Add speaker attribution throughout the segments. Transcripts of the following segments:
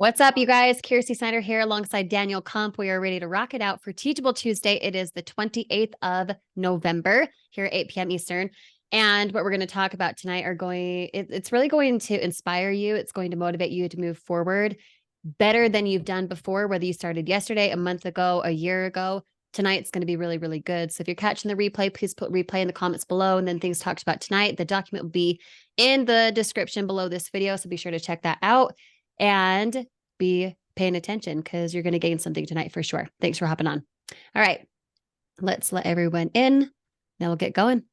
Speaker 1: What's up, you guys? Kirsty Snyder here alongside Daniel Kump. We are ready to rock it out for Teachable Tuesday. It is the 28th of November here at 8 p.m. Eastern. And what we're going to talk about tonight it's really going to inspire you. It's going to motivate you to move forward better than you've done before, whether you started yesterday, a month ago, a year ago. Tonight's going to be really, really good. So if you're catching the replay, please put replay in the comments below. And then things talked about tonight, the document will be in the description below this video. So be sure to check that out and be paying attention because you're going to gain something tonight for sure. Thanks for hopping on. All right, let's let everyone in. Now we'll get going.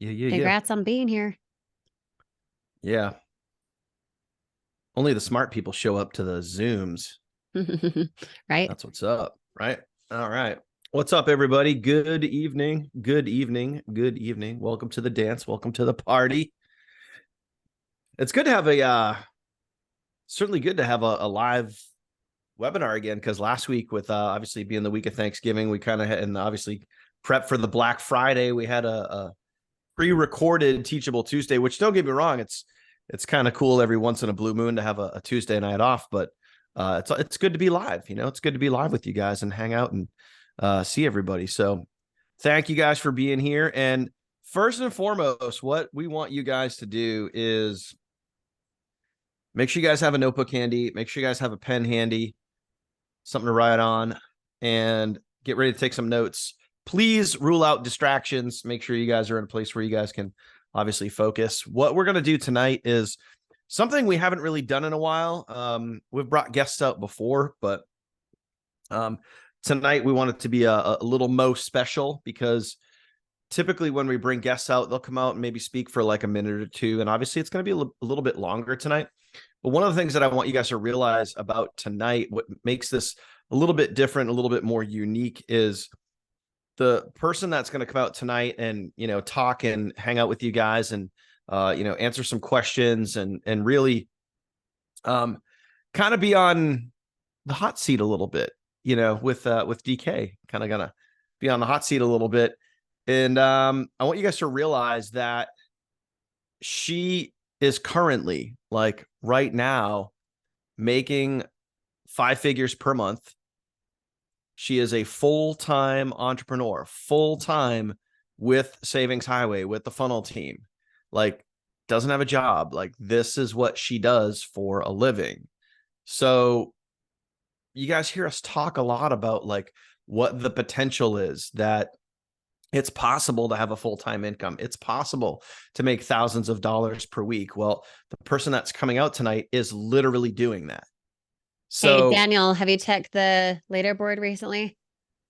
Speaker 1: Congrats on being here.
Speaker 2: Yeah. Only the smart people show up to the Zooms.
Speaker 1: Right?
Speaker 2: That's what's up, right? All right. What's up, everybody? Good evening. Good evening. Good evening. Welcome to the dance. Welcome to the party. It's good to have certainly good to have a live webinar again, because last week with obviously being the week of Thanksgiving, we kind of had, and obviously prep for the Black Friday, we had a pre-recorded Teachable Tuesday, which, don't get me wrong, it's kind of cool every once in a blue moon to have a Tuesday night off, but it's good to be live. You know, it's good to be live with you guys and hang out and see everybody. So thank you guys for being here. And first and foremost, what we want you guys to do is make sure you guys have a notebook handy. Make sure you guys have a pen handy, something to write on, and get ready to take some notes. Please rule out distractions. Make sure you guys are in a place where you guys can obviously focus. What we're going to do tonight is something we haven't really done in a while. We've brought guests out before, but tonight we want it to be a little most special, because typically when we bring guests out, they'll come out and maybe speak for like a minute or two. And obviously it's going to be a little bit longer tonight. But one of the things that I want you guys to realize about tonight, what makes this a little bit different, a little bit more unique, is the person that's going to come out tonight and, you know, talk and hang out with you guys and, you know, answer some questions and really kind of be on the hot seat a little bit, you know, with DK, kind of gonna be on the hot seat a little bit. And I want you guys to realize that she is currently, like right now, making 5 figures per month. She is a full-time entrepreneur, full-time with Savings Highway, with the funnel team, like doesn't have a job. Like, this is what she does for a living. So you guys hear us talk a lot about like what the potential is, that it's possible to have a full-time income. It's possible to make thousands of dollars per week. Well, the person that's coming out tonight is literally doing that. So,
Speaker 1: hey, Daniel, have you checked the leaderboard recently?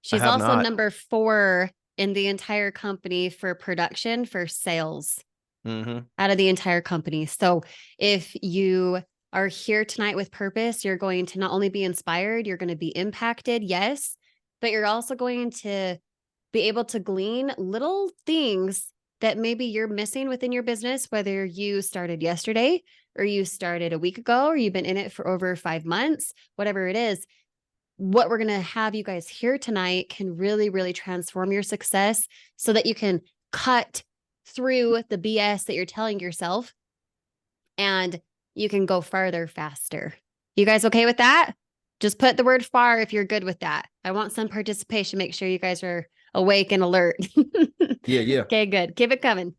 Speaker 1: She's also
Speaker 2: not.
Speaker 1: number 4 in the entire company for production for sales out of the entire company. So if you are here tonight with purpose, you're going to not only be inspired, you're going to be impacted, yes, but you're also going to be able to glean little things that maybe you're missing within your business, whether you started yesterday or you started a week ago, or you've been in it for over 5 months, whatever it is. What we're going to have you guys hear tonight can really, really transform your success so that you can cut through the BS that you're telling yourself and you can go farther faster. You guys okay with that? Just put the word far if you're good with that. I want some participation. Make sure you guys are awake and alert.
Speaker 2: Yeah.
Speaker 1: Okay, good. Keep it coming.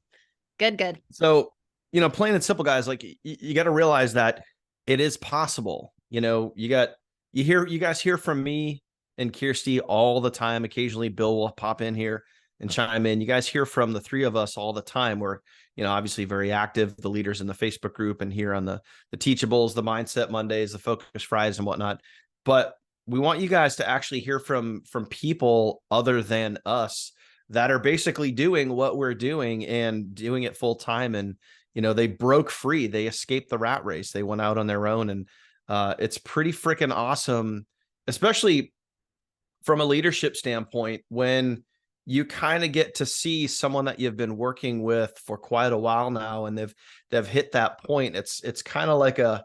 Speaker 1: Good.
Speaker 2: So, you know, plain and simple, guys, like you got to realize that it is possible. You know, you guys hear from me and Kirsty all the time. Occasionally Bill will pop in here and chime in. You guys hear from the 3 of us all the time. We're, you know, obviously very active, the leaders in the Facebook group and here on the Teachables, the Mindset Mondays, the Focus Fridays and whatnot. But we want you guys to actually hear from people other than us that are basically doing what we're doing and doing it full time. And, you know, they broke free. They escaped the rat race. They went out on their own. And it's pretty freaking awesome, especially from a leadership standpoint, when you kind of get to see someone that you've been working with for quite a while now, and they've hit that point. It's kind of like a,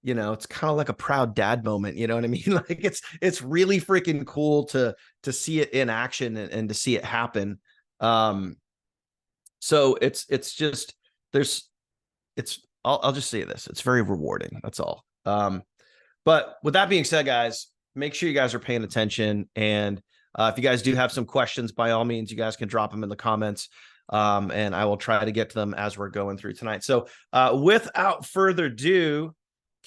Speaker 2: you know, it's kind of like a proud dad moment. You know what I mean? Like it's really freaking cool to see it in action and to see it happen. So it's just, I'll just say this. It's very rewarding. That's all. But with that being said, guys, make sure you guys are paying attention. And if you guys do have some questions, by all means, you guys can drop them in the comments. And I will try to get to them as we're going through tonight. So without further ado,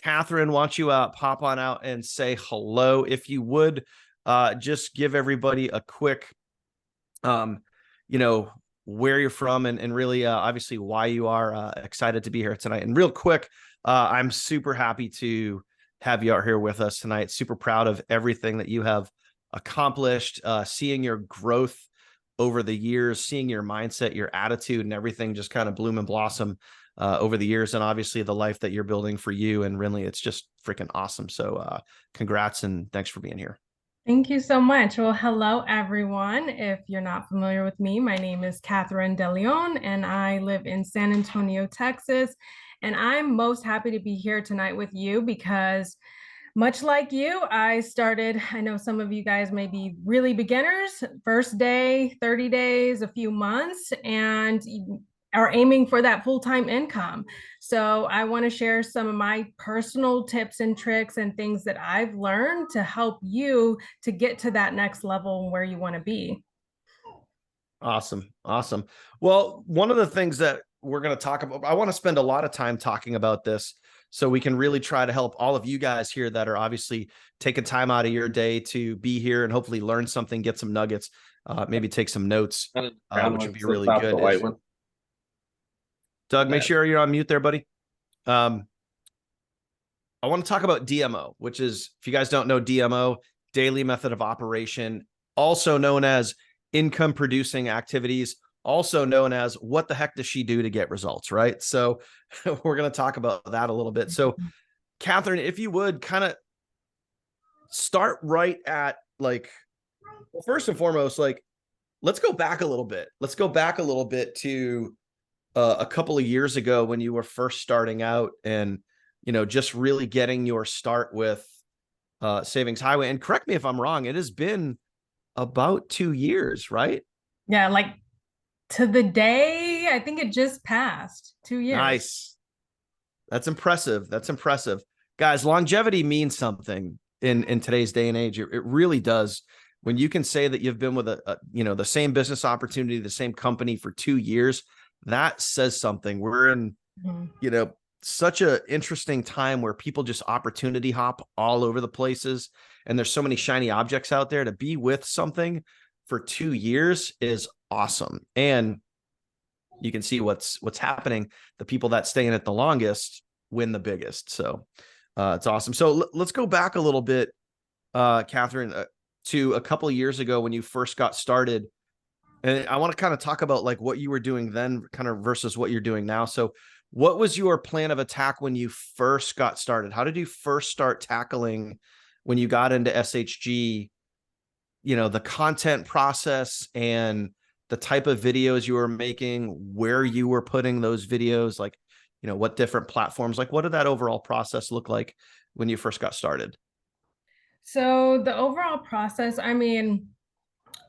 Speaker 2: Katherine, why don't you pop on out and say hello? If you would, just give everybody a quick, where you're from and really, obviously, why you are excited to be here tonight. And real quick, I'm super happy to have you out here with us tonight. Super proud of everything that you have accomplished, seeing your growth over the years, seeing your mindset, your attitude, and everything just kind of bloom and blossom over the years, and obviously the life that you're building for you. And really, it's just freaking awesome. So congrats and thanks for being here.
Speaker 3: Thank you so much. Well, hello, everyone. If you're not familiar with me, my name is Katherine D, and I live in San Antonio, Texas. And I'm most happy to be here tonight with you because much like you, I know some of you guys may be really beginners, first day, 30 days, a few months, and are aiming for that full-time income. So I want to share some of my personal tips and tricks and things that I've learned to help you to get to that next level where you want to be.
Speaker 2: Awesome. Awesome. Well, one of the things that we're going to talk about, I want to spend a lot of time talking about this so we can really try to help all of you guys here that are obviously taking time out of your day to be here and hopefully learn something, get some nuggets, maybe take some notes, which would be really good. Doug, make sure you're on mute there, buddy. I want to talk about DMO, which is, if you guys don't know, DMO, daily method of operation, also known as income producing activities, also known as what the heck does she do to get results, right? So we're going to talk about that a little bit. So Katherine, if you would kind of start right at well, first and foremost, let's go back a little bit. Let's go back a little bit to a couple of years ago when you were first starting out and, just really getting your start with Savings Highway. And correct me if I'm wrong, it has been about 2 years, right?
Speaker 3: Yeah, to the day, I think it just passed 2 years.
Speaker 2: Nice. That's impressive. That's impressive. Guys, longevity means something in today's day and age. It really does. When you can say that you've been with the same business opportunity, the same company for 2 years, that says something. We're in, such an interesting time where people just opportunity hop all over the places. And there's so many shiny objects out there. To be with something for 2 years is awesome. And you can see what's happening. The people that stay in it the longest win the biggest. So it's awesome. So let's go back a little bit, Katherine, to a couple of years ago when you first got started. And I want to kind of talk about what you were doing then kind of versus what you're doing now. So what was your plan of attack when you first got started? How did you first start tackling when you got into SHG, the content process and the type of videos you were making, where you were putting those videos, what different platforms, what did that overall process look like when you first got started?
Speaker 3: So the overall process,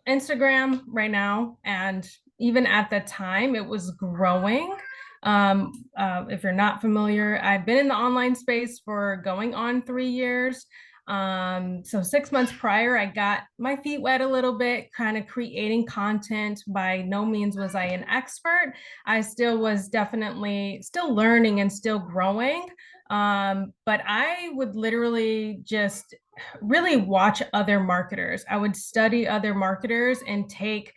Speaker 3: Instagram right now, and even at the time, it was growing. If you're not familiar, I've been in the online space for going on 3 years. So 6 months prior, I got my feet wet a little bit, kind of creating content. By no means was I an expert. I still was definitely still learning and still growing. But I would literally just really watch other marketers. I would study other marketers and take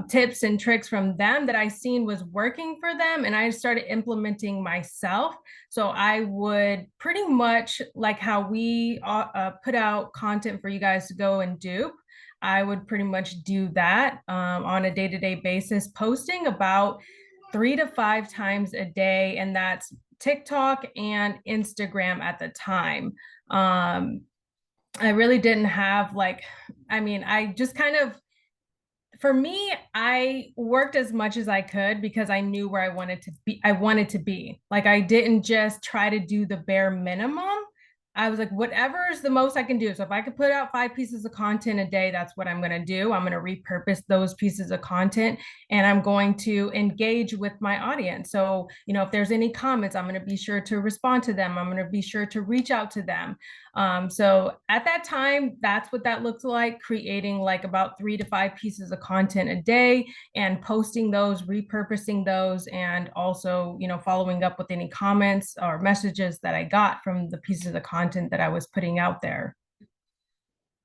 Speaker 3: tips and tricks from them that I seen was working for them. And I started implementing myself. So I would pretty much like how we put out content for you guys to go and dupe. I would pretty much do that on a day-to-day basis, posting about 3 to 5 times a day. And that's TikTok and Instagram at the time. I really didn't have I just kind of, for me, I worked as much as I could because I knew where I wanted to be. I didn't just try to do the bare minimum I was like, whatever is the most I can do. So if I could put out 5 pieces of content a day, that's what I'm going to do. I'm going to repurpose those pieces of content, and I'm going to engage with my audience. So, if there's any comments, I'm going to be sure to respond to them. I'm going to be sure to reach out to them. So at that time, that's what that looked like, creating like about 3 to 5 pieces of content a day and posting those, repurposing those, and also, following up with any comments or messages that I got from the pieces of content that I was putting out there.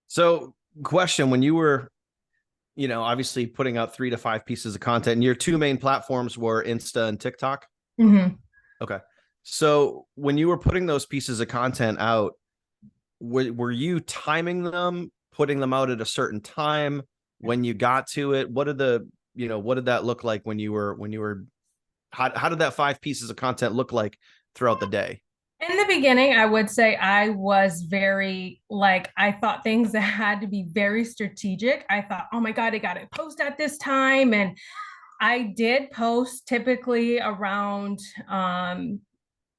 Speaker 2: So, question, when you were, obviously putting out 3 to 5 pieces of content, and your 2 main platforms were Insta and TikTok.
Speaker 3: Mm-hmm.
Speaker 2: Okay. So when you were putting those pieces of content out, were you timing them, putting them out at a certain time when you got to it? What did what did that look like when you were, how did that 5 pieces of content look like throughout the day?
Speaker 3: In the beginning, I would say I was very, I thought things that had to be very strategic. I thought, oh my God, I got to post at this time. And I did post typically around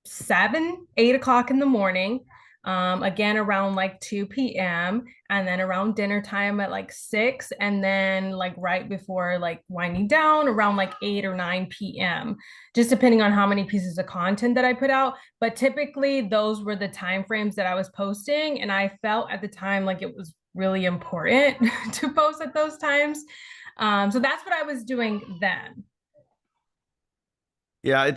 Speaker 3: 7, 8 o'clock in the morning. Again, around like 2 p.m. and then around dinner time at like 6, and then like right before like winding down around like 8 or 9 p.m., just depending on how many pieces of content that I put out. But typically those were the time frames that I was posting. And I felt at the time like it was really important to post at those times. So that's what I was doing then.
Speaker 2: Yeah,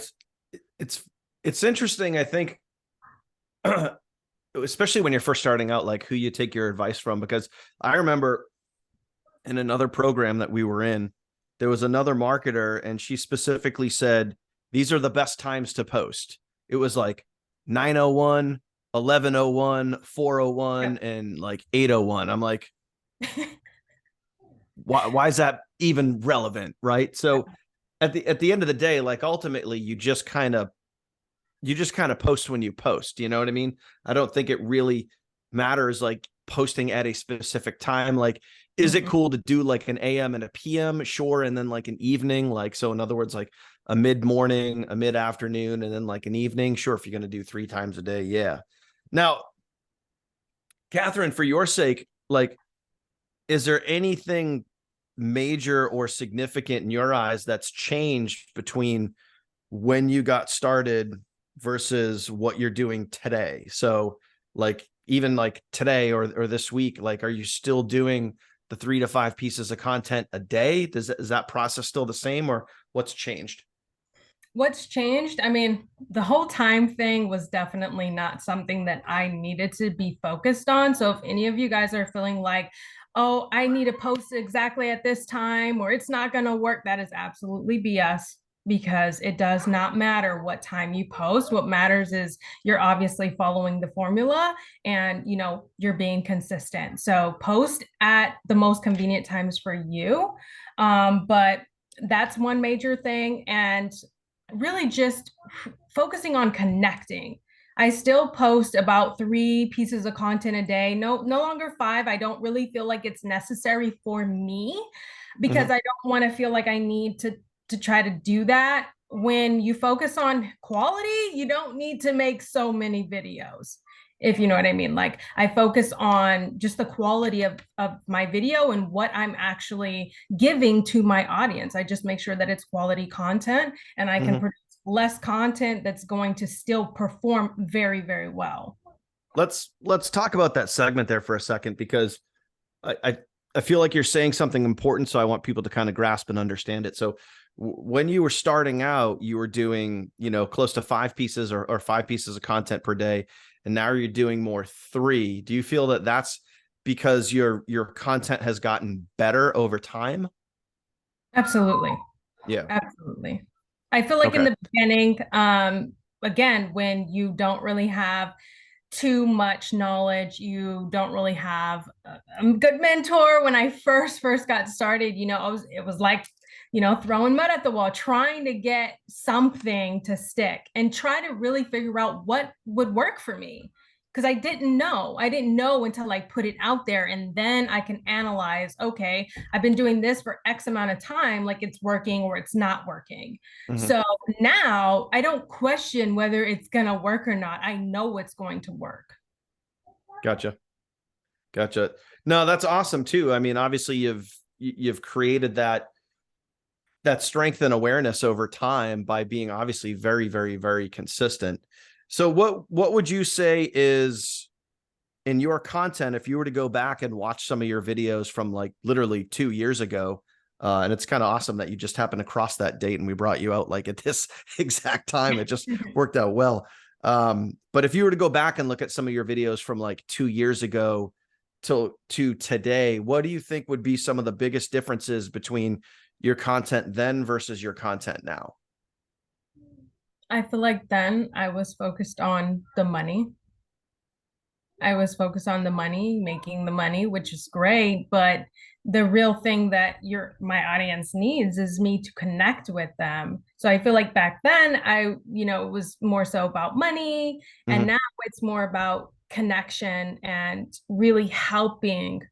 Speaker 2: it's interesting, I think, especially when you're first starting out, like who you take your advice from, because I remember in another program that we were in, there was another marketer and she specifically said, these are the best times to post. It was like 9:01, 11:01, 4:01, and like 8:01. I'm like, why is that even relevant? Right. So at the end of the day, like ultimately you just kind of post when you post, you know what I mean? I don't think it really matters like posting at a specific time. Like, is it cool to do like an AM and a PM? Sure. And then like an evening, like, so in other words, like a mid-morning, a mid-afternoon, and then like an evening. Sure. If you're going to do 3 times a day. Yeah. Now, Katherine, for your sake, like, is there anything major or significant in your eyes that's changed between when you got started versus what you're doing today? So like even like today or this week, like, are you still doing the 3 to 5 pieces of content a day? Is that process still the same, or what's changed?
Speaker 3: What's changed? I mean, the whole time thing was definitely not something that I needed to be focused on. So if any of you guys are feeling like, oh, I need to post exactly at this time or it's not going to work, that is absolutely BS, because it does not matter what time you post. What matters is you're obviously following the formula and you're being consistent. So post at the most convenient times for you. But that's one major thing. And really just focusing on connecting. I still post about 3 pieces of content a day. No longer 5. I don't really feel like it's necessary for me, because I don't want to feel like I need to try to do that. When you focus on quality, you don't need to make so many videos, if you know what I mean. Like, I focus on just the quality of my video and what I'm actually giving to my audience. I just make sure that it's quality content, and I can produce less content that's going to still perform very, very well.
Speaker 2: Let's talk about that segment there for a second, because I feel like you're saying something important. So I want people to kind of grasp and understand it. So when you were starting out, you were doing, close to 5 pieces or 5 pieces of content per day. And now you're doing more 3. Do you feel that that's because your content has gotten better over time?
Speaker 3: Absolutely.
Speaker 2: Yeah.
Speaker 3: Absolutely. I feel like in the beginning, again, when you don't really have too much knowledge, you don't really have a good mentor. When I first got started, it was like, throwing mud at the wall, trying to get something to stick and try to really figure out what would work for me. Because I didn't know until I put it out there, and then I can analyze, okay, I've been doing this for X amount of time, like it's working or it's not working. So now I don't question whether it's going to work or not. I know it's going to work.
Speaker 2: Gotcha. No, that's awesome too. I mean, obviously you've created that strength and awareness over time by being obviously very, very, very consistent. So what would you say is in your content, if you were to go back and watch some of your videos from like literally 2 years ago, and it's kind of awesome that you just happened to cross that date and we brought you out like at this exact time. It just worked out well. But if you were to go back and look at some of your videos from like 2 years ago to today, what do you think would be some of the biggest differences between your content then versus your content now?
Speaker 3: I feel like then I was focused on the money. I was focused on the money, making the money, which is great, but the real thing that my audience needs is me to connect with them. So I feel like back then it was more so about money, and now it's more about connection and really helping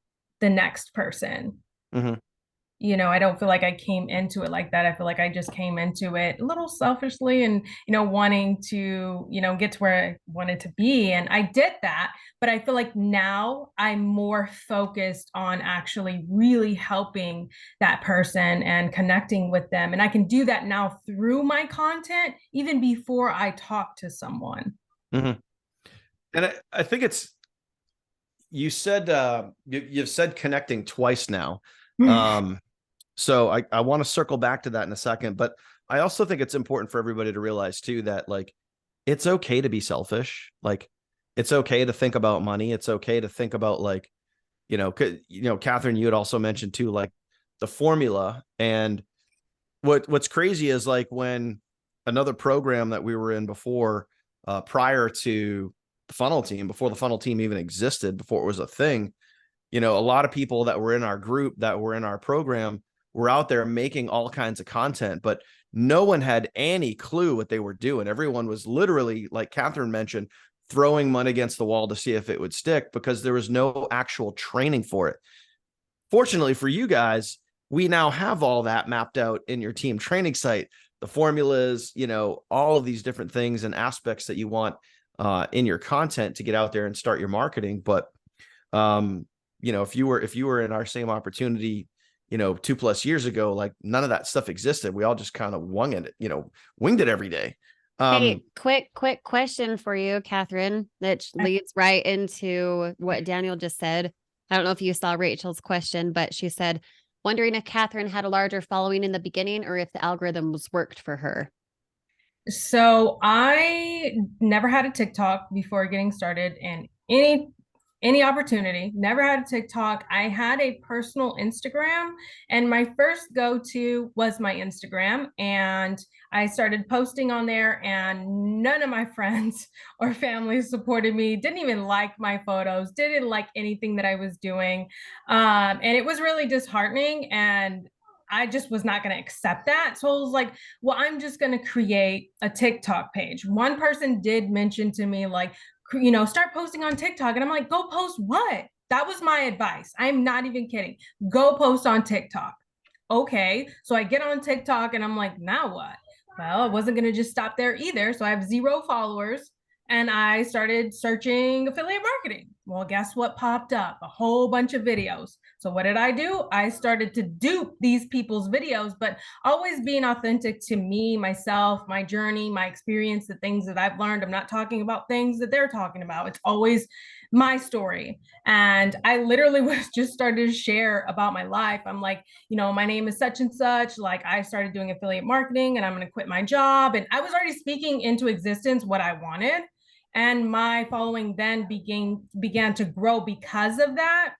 Speaker 3: the next person. I don't feel like I came into it like that. I feel like I just came into it a little selfishly and, wanting to, get to where I wanted to be. And I did that. But I feel like now I'm more focused on actually really helping that person and connecting with them. And I can do that now through my content, even before I talk to someone.
Speaker 2: And I think you said, you've said connecting twice now. So I want to circle back to that in a second, but I also think it's important for everybody to realize too, that like, it's okay to be selfish. Like it's okay to think about money. It's okay to think about like, Katherine, you had also mentioned too, like the formula. And what's crazy is like when another program that we were in before, prior to the funnel team, before the funnel team even existed, before it was a thing, a lot of people that were in our group, that were in our program, were out there making all kinds of content, but no one had any clue what they were doing. Everyone was literally, like Katherine mentioned, throwing money against the wall to see if it would stick because there was no actual training for it. Fortunately for you guys, we now have all that mapped out in your team training site, the formulas, all of these different things and aspects that you want in your content to get out there and start your marketing. But if you were in our same opportunity, 2+ years ago, like none of that stuff existed. We all just kind of winged it every day.
Speaker 1: Hey, quick question for you, Katherine, that leads right into what Daniel just said. I don't know if you saw Rachel's question, but she said, wondering if Katherine had a larger following in the beginning or if the algorithms worked for her.
Speaker 3: So I never had a TikTok before getting started in any opportunity. Never had a TikTok. I had a personal Instagram, and my first go-to was my Instagram. And I started posting on there, and none of my friends or family supported me, didn't even like my photos, didn't like anything that I was doing. And it was really disheartening. And I just was not going to accept that. So I was like, well, I'm just going to create a TikTok page. One person did mention to me, like, start posting on TikTok. And I'm like, go post what? That was my advice. I'm not even kidding. Go post on TikTok. Okay. So I get on TikTok and I'm like, now what? Well, I wasn't going to just stop there either. So I have 0 followers and I started searching affiliate marketing. Well, guess what popped up? A whole bunch of videos. So what did I do? I started to dupe these people's videos, but always being authentic to me, myself, my journey, my experience, the things that I've learned. I'm not talking about things that they're talking about. It's always my story. And I literally was just started to share about my life. I'm like, my name is such and such. Like I started doing affiliate marketing and I'm going to quit my job. And I was already speaking into existence what I wanted. And my following then began to grow because of that.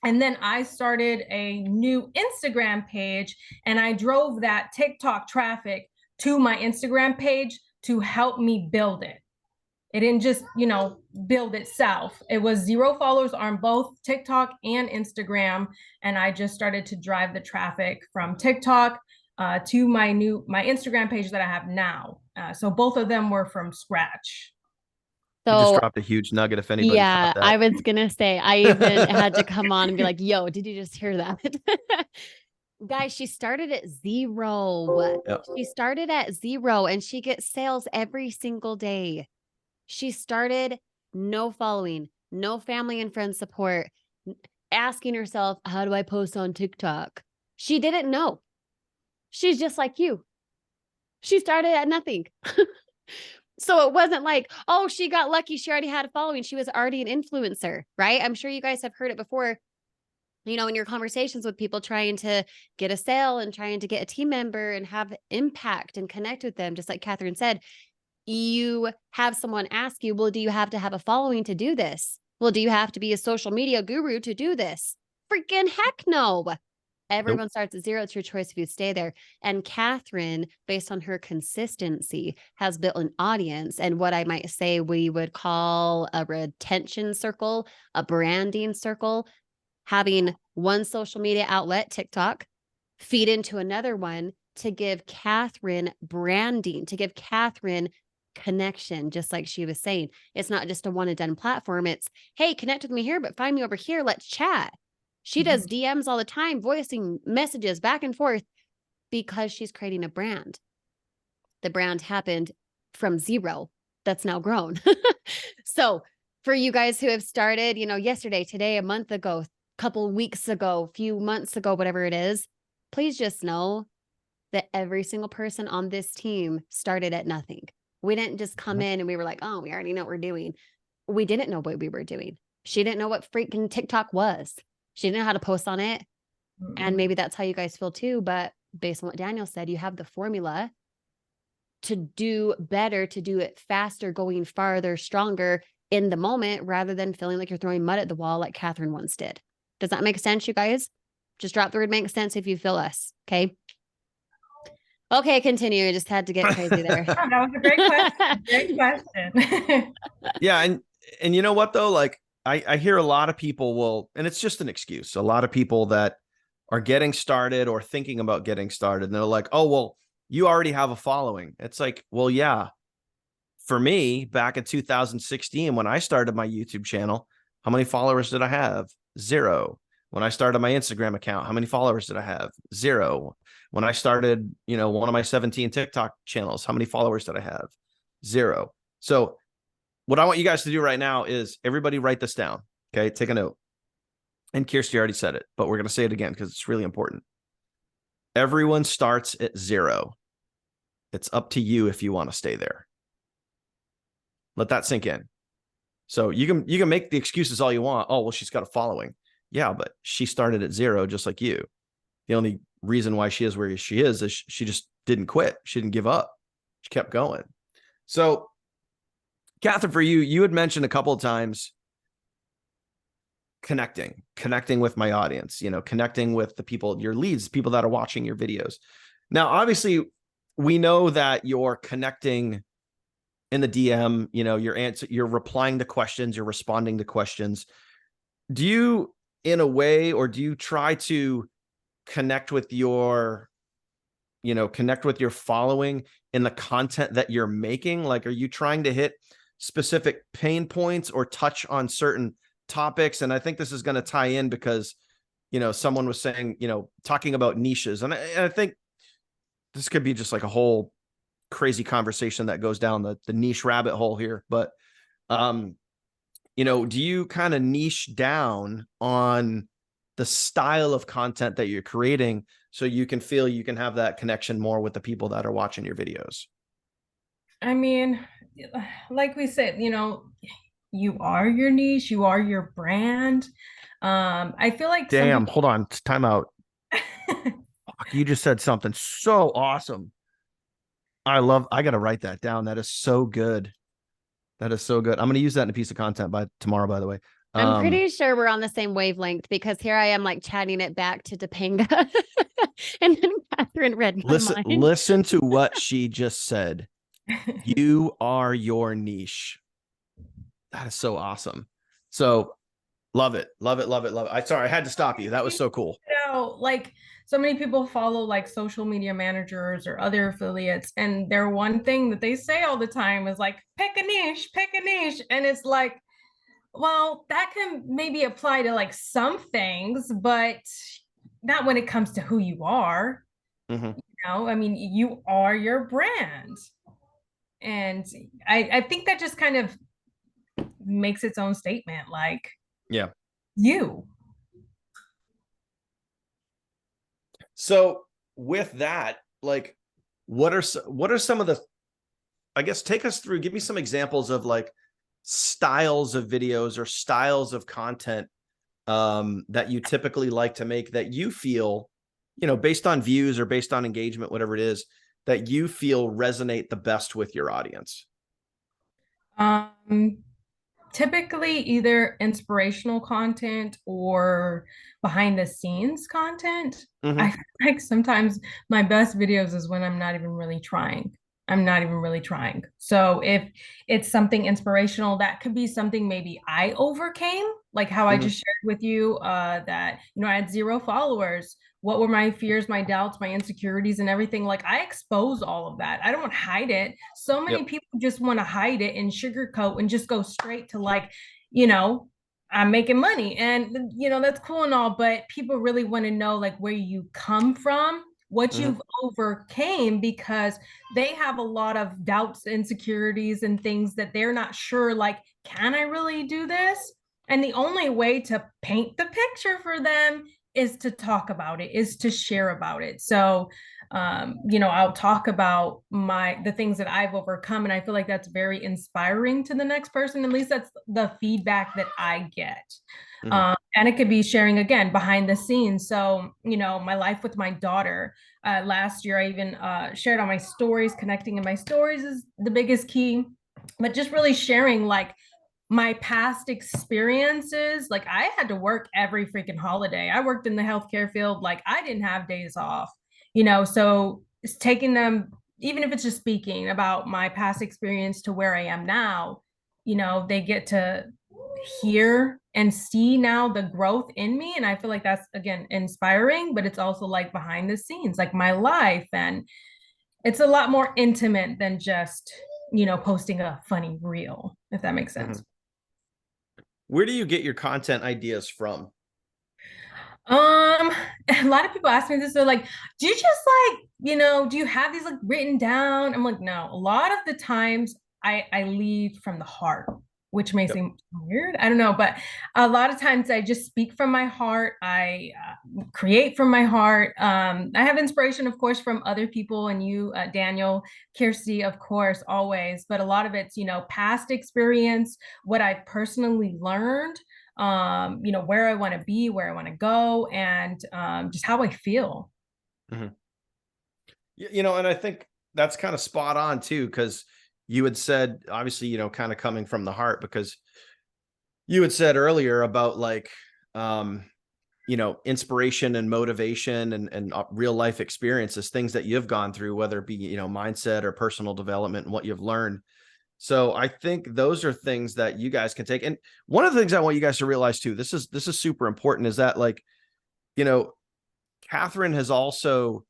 Speaker 3: And then I started a new Instagram page and I drove that TikTok traffic to my Instagram page to help me build it. It didn't just, build itself. It was 0 followers on both TikTok and Instagram. And I just started to drive the traffic from TikTok to my Instagram page that I have now. So both of them were from scratch.
Speaker 2: So you just dropped a huge nugget if anybody caught that.
Speaker 1: I was going to say, I even had to come on and be like, yo, did you just hear that? Guys, she started at 0. Yep. She started at 0 and she gets sales every single day. She started no following, no family and friend support, asking herself, how do I post on TikTok? She didn't know. She's just like you. She started at nothing. So it wasn't like, oh, she got lucky. She already had a following. She was already an influencer, right? I'm sure you guys have heard it before, you know, in your conversations with people trying to get a sale and trying to get a team member and have impact and connect with them. Just like Katherine said, you have someone ask you, well, do you have to have a following to do this? Well, do you have to be a social media guru to do this? Freaking heck no. Everyone starts at zero. It's your choice if you stay there. And Katherine, based on her consistency, has built an audience and what I might say we would call a retention circle, a branding circle, having one social media outlet, TikTok, feed into another one to give Katherine branding, to give Katherine connection, just like she was saying. It's not just a one and done platform. It's, hey, connect with me here, but find me over here. Let's chat. She does DMs all the time, voicing messages back and forth because she's creating a brand. The brand happened from zero that's now grown. So for you guys who have started, you know, yesterday, today, a month ago, couple weeks ago, few months ago, whatever it is, please just know that every single person on this team started at nothing. We didn't just come in and we were like, oh, we already know what we're doing. We didn't know what we were doing. She didn't know what freaking TikTok was. She didn't know how to post on it. And maybe that's how you guys feel too. But based on what Daniel said, you have the formula to do better, to do it faster, going farther, stronger in the moment, rather than feeling like you're throwing mud at the wall like Katherine once did. Does that make sense, you guys? Just drop the word "make sense" if you feel us. Okay. Okay, continue. I just had to get crazy there.
Speaker 3: That was a great question. Great question.
Speaker 2: Yeah. And you know what, though? Like, I hear a lot of people will, and it's just an excuse. A lot of people that are getting started or thinking about getting started, and they're like, oh, well, you already have a following. It's like, well, yeah. For me, back in 2016, when I started my YouTube channel, how many followers did I have? 0. When I started my Instagram account, how many followers did I have? 0. When I started, you know, one of my 17 TikTok channels, how many followers did I have? 0. So what I want you guys to do right now is everybody write this down. Okay. Take a note. And Kirsty already said it, but we're going to say it again because it's really important. Everyone starts at 0. It's up to you if you want to stay there. Let that sink in. So you can make the excuses all you want. Oh, well, she's got a following. Yeah, but she started at 0 just like you. The only reason why she is where she is she just didn't quit. She didn't give up. She kept going. So, Katherine, for you, you had mentioned a couple of times connecting with my audience, you know, connecting with the people, your leads, people that are watching your videos. Now, obviously, we know that you're connecting in the DM, you know, you're replying to questions, you're responding to questions. Do you, in a way, or do you try to connect with your following in the content that you're making? Like, are you trying to hit specific pain points or touch on certain topics? And I think this is going to tie in because, you know, someone was saying, you know, talking about niches. And I think this could be just like a whole crazy conversation that goes down the niche rabbit hole here. But, you know, do you kind of niche down on the style of content that you're creating so you can feel you can have that connection more with the people that are watching your videos?
Speaker 3: I mean, like we said, you know, you are your niche, you are your brand. I feel like
Speaker 2: damn, hold on, time out. You just said something so awesome. I got to write that down. That is so good. That is so good. I'm going to use that in a piece of content by tomorrow, by the way.
Speaker 1: I'm pretty sure we're on the same wavelength because here I am like chatting it back to Topanga. And then Katherine read my mind.
Speaker 2: Listen to what she just said. You are your niche. That is so awesome. So love it. Love it. Love it. Love it. Sorry, I had to stop you. That was so cool.
Speaker 3: You know, like so many people follow like social media managers or other affiliates, and their one thing that they say all the time is like, pick a niche. And it's like, well, that can maybe apply to like some things, but not when it comes to who you are. You know, I mean, you are your brand. And I think that just kind of makes its own statement. Like,
Speaker 2: yeah.
Speaker 3: you.
Speaker 2: So with that, like, what are some of the, I guess, take us through, give me some examples of like styles of videos or styles of content that you typically like to make, that you feel, based on views or based on engagement, whatever it is, that you feel resonate the best with your audience.
Speaker 3: Typically either inspirational content or behind the scenes content. I feel like sometimes my best videos is when I'm not even really trying. So if it's something inspirational, that could be something maybe I overcame, like how I just shared with you that, I had 0 followers. What were my fears, my doubts, my insecurities, and everything? Like, I expose all of that. I don't hide it. So many people just want to hide it and sugarcoat and just go straight to like, I'm making money. And, that's cool and all, but people really want to know like where you come from, what you've overcame, because they have a lot of doubts, insecurities, and things that they're not sure, like, can I really do this? And the only way to paint the picture for them is to talk about it, is to share about it. So, I'll talk about the things that I've overcome. And I feel like that's very inspiring to the next person. At least that's the feedback that I get. And it could be sharing, again, behind the scenes. So, my life with my daughter. Last year, I even shared on my stories. Connecting in my stories is the biggest key. But just really sharing like my past experiences. Like, I had to work every freaking holiday. I worked in the healthcare field. Like, I didn't have days off, so it's taking them, even if it's just speaking about my past experience to where I am now, they get to hear and see now the growth in me. And I feel like that's, again, inspiring, but it's also like behind the scenes, like my life. And it's a lot more intimate than just, posting a funny reel, if that makes sense.
Speaker 2: Where do you get your content ideas from?
Speaker 3: A lot of people ask me this. They're like, do you just like, do you have these like written down? I'm like, no. A lot of the times I lead from the heart, which may seem weird. I don't know, but a lot of times I just speak from my heart. I create from my heart. I have inspiration, of course, from other people, and you, Daniel, Kirsty, of course, always. But a lot of it's, past experience, what I've personally learned, where I want to be, where I want to go, and just how I feel.
Speaker 2: And I think that's kind of spot on too, because you had said, obviously, kind of coming from the heart, because you had said earlier about like, inspiration and motivation and real life experiences, things that you've gone through, whether it be, mindset or personal development and what you've learned. So I think those are things that you guys can take. And one of the things I want you guys to realize too, this is super important, is that like, Katherine has also,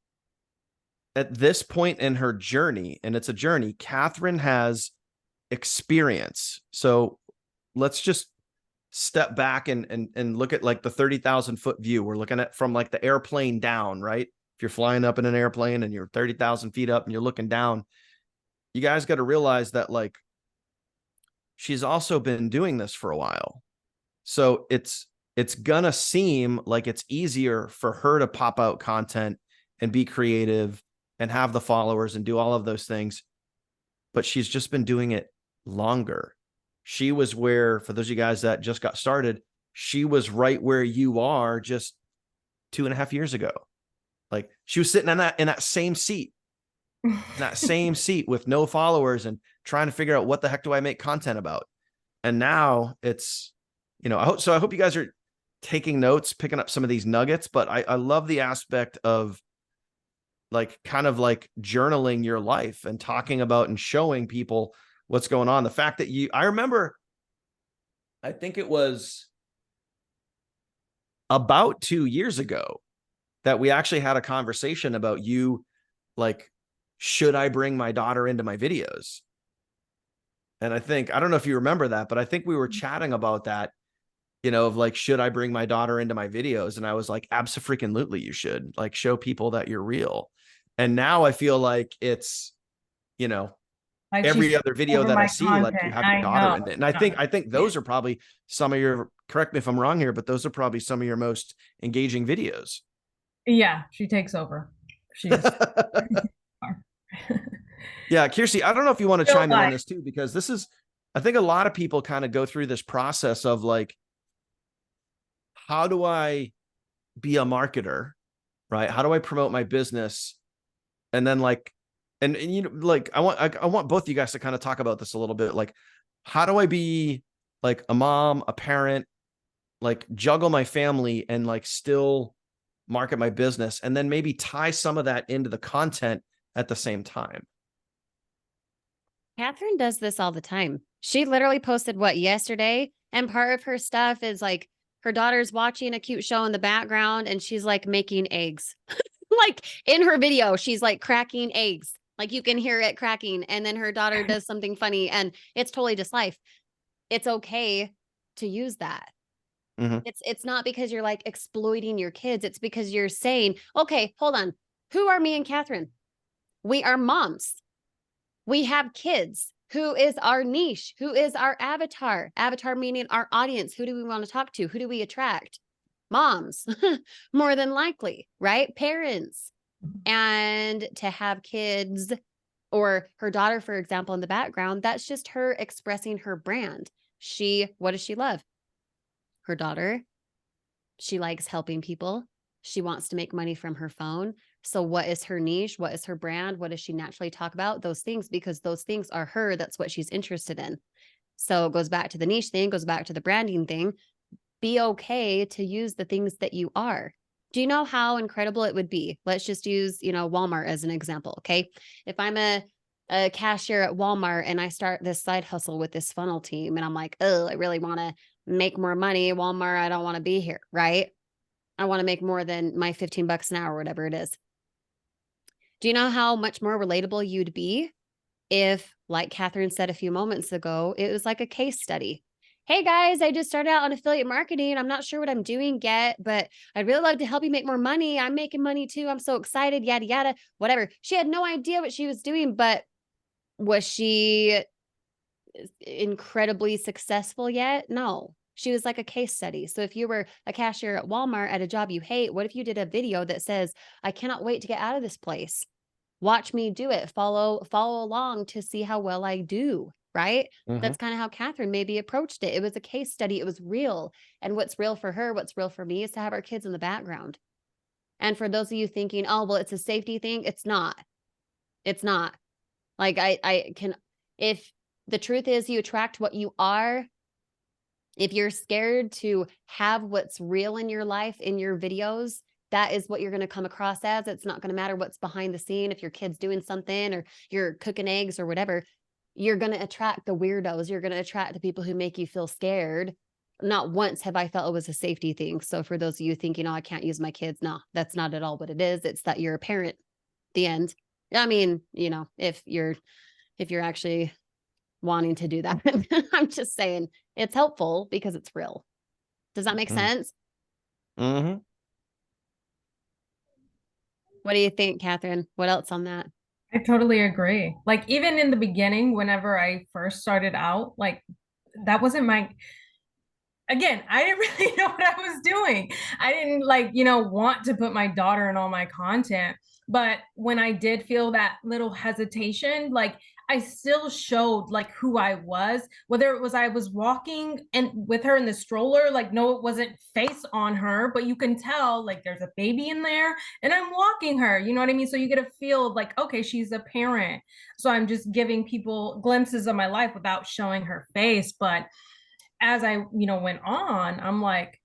Speaker 2: at this point in her journey, and it's a journey, Katherine has experience. So let's just step back and look at like the 30,000 foot view. We're looking at from like the airplane down, right? If you're flying up in an airplane and you're 30,000 feet up and you're looking down, you guys got to realize that like she's also been doing this for a while. So it's gonna seem like it's easier for her to pop out content and be creative and have the followers and do all of those things. But she's just been doing it longer. She was where, for those of you guys that just got started, she was right where you are just 2.5 years ago. Like, she was sitting in that same seat, with no followers and trying to figure out what the heck do I make content about. And now it's, I hope you guys are taking notes, picking up some of these nuggets, but I love the aspect of like kind of like journaling your life and talking about and showing people what's going on. The fact that I remember, I think it was about 2 years ago that we actually had a conversation about you, like, should I bring my daughter into my videos? And I don't know if you remember that, but I think we were chatting about that, of like, should I bring my daughter into my videos? And I was like, abso-freaking-lutely, you should, like, show people that you're real. And now I feel like it's,
Speaker 3: Like
Speaker 2: every other video that I see, like you
Speaker 3: content.
Speaker 2: have your daughter in it. And I think those are probably some of your, correct me if I'm wrong here, but those are probably some of your most engaging videos.
Speaker 3: Yeah, she takes over. She's
Speaker 2: Yeah, Kiersey, I don't know if you want to
Speaker 3: Still
Speaker 2: chime in on this too, because this is, I think a lot of people kind of go through this process of like, how do I be a marketer, right? How do I promote my business? And then like, and you know, like I want both of you guys to kind of talk about this a little bit. Like, how do I be like a mom, a parent, like juggle my family and like still market my business, and then maybe tie some of that into the content at the same time?
Speaker 1: Katherine does this all the time. She literally posted what yesterday, and part of her stuff is like her daughter's watching a cute show in the background and she's like making eggs. Like in her video, she's like cracking eggs. Like you can hear it cracking. And then her daughter does something funny and it's totally just life. It's okay to use that.
Speaker 2: Mm-hmm.
Speaker 1: It's not because you're like exploiting your kids. It's because you're saying, okay, hold on. Who are me and Katherine? We are moms. We have kids. Who is our niche? Who is our avatar? Avatar meaning our audience. Who do we want to talk to? Who do we attract? Moms, more than likely, right? Parents. And to have kids or her daughter, for example, in the background, that's just her expressing her brand. What does she love? Her daughter. She likes helping people. She wants to make money from her phone. So what is her niche? What is her brand? What does she naturally talk about? Those things, because those things are her. That's what she's interested in. So it goes back to the niche thing, goes back to the branding thing. Be okay to use the things that you are. Do you know how incredible it would be? Let's just use, Walmart as an example. Okay. If I'm a cashier at Walmart and I start this side hustle with this funnel team and I'm like, oh, I really want to make more money. Walmart, I don't want to be here. Right. I want to make more than my $15 an hour, whatever it is. Do you know how much more relatable you'd be if, like Katherine said a few moments ago, it was like a case study? Hey guys, I just started out on affiliate marketing. I'm not sure what I'm doing yet, but I'd really love to help you make more money. I'm making money too. I'm so excited, yada, yada, whatever. She had no idea what she was doing, but was she incredibly successful yet? No. She was like a case study. So if you were a cashier at Walmart at a job you hate, what if you did a video that says, I cannot wait to get out of this place. Watch me do it. Follow along to see how well I do. Right. Mm-hmm. That's kind of how Katherine maybe approached it. It was a case study. It was real. And what's real for her, what's real for me is to have our kids in the background. And for those of you thinking, oh, well, it's a safety thing. It's not. It's not. Like if the truth is you attract what you are, if you're scared to have what's real in your life, in your videos, that is what you're going to come across as. It's not going to matter what's behind the scene. If your kid's doing something or you're cooking eggs or whatever, you're going to attract the weirdos. You're going to attract the people who make you feel scared. Not once have I felt it was a safety thing. So for those of you thinking, oh, I can't use my kids. No, that's not at all what it is. It's that you're a parent. The end. I mean, if you're actually wanting to do that, I'm just saying it's helpful because it's real. Does that make sense?
Speaker 2: Mm-hmm.
Speaker 1: What do you think, Katherine? What else on that?
Speaker 3: I totally agree. Like even in the beginning, whenever I first started out, like that wasn't again, I didn't really know what I was doing. I didn't want to put my daughter in all my content. But when I did feel that little hesitation, like I still showed like who I was, whether it was I was walking and with her in the stroller, like, no, it wasn't face on her, but you can tell like there's a baby in there and I'm walking her, you know what I mean? So you get a feel of like, okay, she's a parent. So I'm just giving people glimpses of my life without showing her face. But as I, went on, I'm like,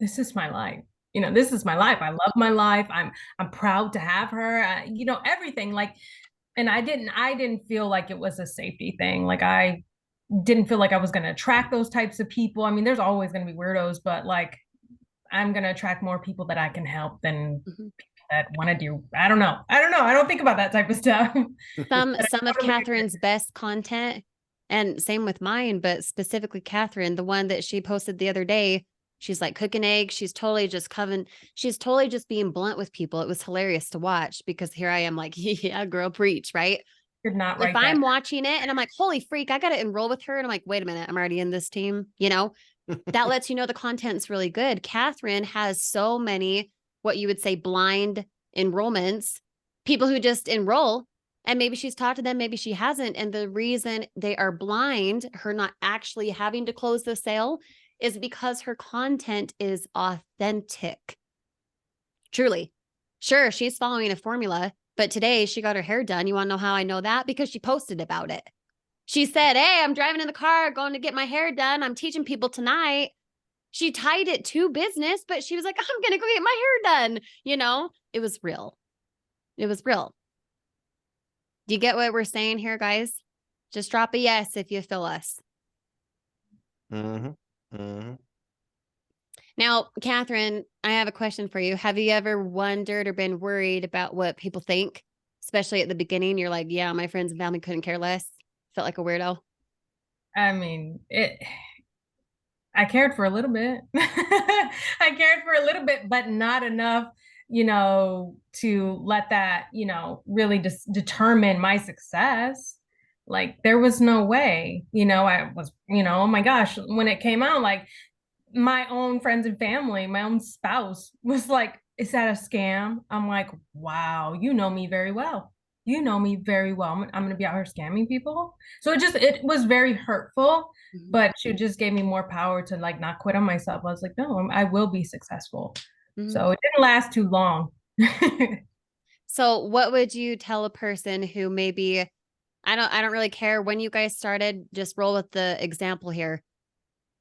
Speaker 3: this is my life. This is my life. I love my life. I'm proud to have her, everything like, and I didn't feel like it was a safety thing. Like I didn't feel like I was going to attract those types of people. I mean, there's always going to be weirdos, but like, I'm going to attract more people that I can help than people that want to do. I don't know. I don't think about that type of stuff.
Speaker 1: Some of Katherine's best content, and same with mine, but specifically Katherine, the one that she posted the other day, she's like cooking eggs. She's totally just being blunt with people. It was hilarious to watch because here I am like, yeah, girl, preach, right?
Speaker 3: You're not
Speaker 1: If
Speaker 3: right.
Speaker 1: I'm watching it and I'm like, holy freak, I got to enroll with her. And I'm like, wait a minute, I'm already in this team. That lets you know the content's really good. Katherine has so many, what you would say, blind enrollments, people who just enroll, and maybe she's talked to them, maybe she hasn't. And the reason they are blind, her not actually having to close the sale, is because her content is authentic. Truly. Sure, she's following a formula, but today she got her hair done. You want to know how I know that? Because she posted about it. She said, hey, I'm driving in the car, going to get my hair done. I'm teaching people tonight. She tied it to business, but she was like, I'm going to go get my hair done. It was real. It was real. Do you get what we're saying here, guys? Just drop a yes if you feel us. Now, Katherine, I have a question for you. Have you ever wondered or been worried about what people think? Especially at the beginning, you're like, yeah, my friends and family couldn't care less. Felt like a weirdo.
Speaker 3: I mean, I cared for a little bit. I cared for a little bit, but not enough, to let that, really just determine my success. Like there was no way, I was, oh my gosh, when it came out, like my own friends and family, my own spouse was like, is that a scam? I'm like, wow, you know me very well. You know me very well. I'm going to be out here scamming people. So it was very hurtful, but she just gave me more power to like not quit on myself. I was like, no, I will be successful. So it didn't last too long.
Speaker 1: So what would you tell a person who maybe, I don't really care when you guys started, just roll with the example here.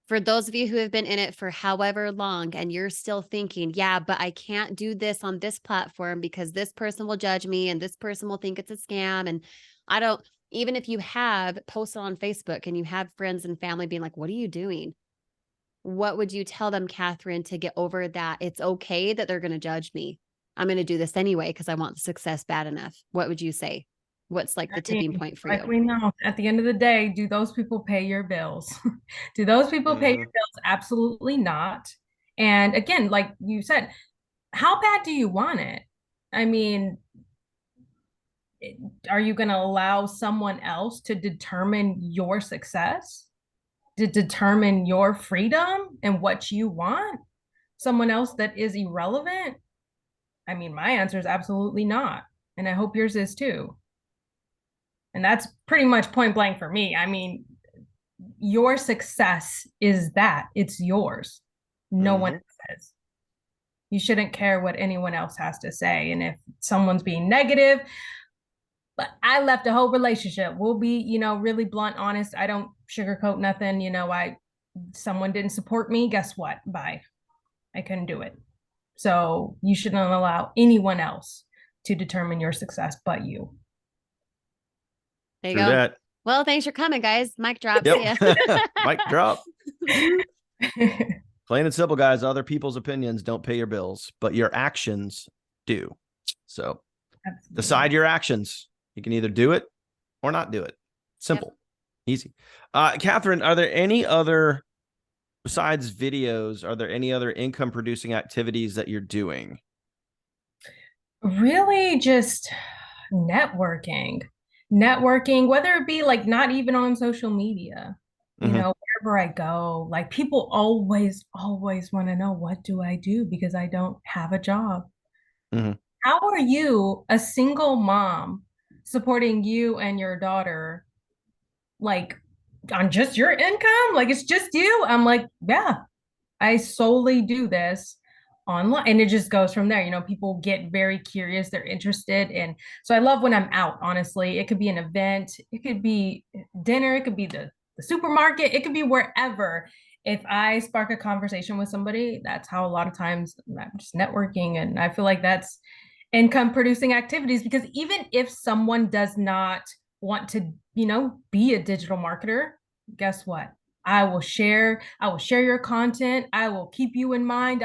Speaker 1: For those of you who have been in it for however long and you're still thinking, yeah, but I can't do this on this platform because this person will judge me and this person will think it's a scam. And even if you have posted on Facebook and you have friends and family being like, what are you doing? What would you tell them, Katherine, to get over that? It's okay that they're going to judge me. I'm going to do this anyway because I want the success bad enough. What would you say? What's like the tipping point for you?
Speaker 3: We know at the end of the day, do those people pay your bills? Do those people pay your bills? Absolutely not. And again, like you said, how bad do you want it? I mean, are you going to allow someone else to determine your success, to determine your freedom and what you want? Someone else that is irrelevant? I mean, my answer is absolutely not. And I hope yours is too. And that's pretty much point blank for me. I mean, your success is that it's yours. No one says. You shouldn't care what anyone else has to say. And if someone's being negative, but I left a whole relationship. We'll be, really blunt, honest. I don't sugarcoat nothing. Someone didn't support me. Guess what? Bye. I couldn't do it. So you shouldn't allow anyone else to determine your success but you.
Speaker 1: There you go. That. Well, thanks for coming, guys. Mic drop.
Speaker 2: Yep. Mic drop. Plain and simple, guys. Other people's opinions don't pay your bills, but your actions do. So decide your actions. You can either do it or not do it. Simple. Yep. Easy. Katherine, are there any other, besides videos, are there any other income producing activities that you're doing?
Speaker 3: Really just networking, whether it be like not even on social media, wherever I go, like people always want to know, what do I do? Because I don't have a job. How are you, a single mom, supporting you and your daughter, like on just your income? Like it's just you. I'm like, yeah, I solely do this online, and it just goes from there. People get very curious, they're interested. And so I love when I'm out. Honestly, it could be an event, it could be dinner, it could be the supermarket, it could be wherever. If I spark a conversation with somebody, that's how a lot of times I'm just networking. And I feel like that's income producing activities, because even if someone does not want to be a digital marketer, guess what? I will share your content. I will keep you in mind.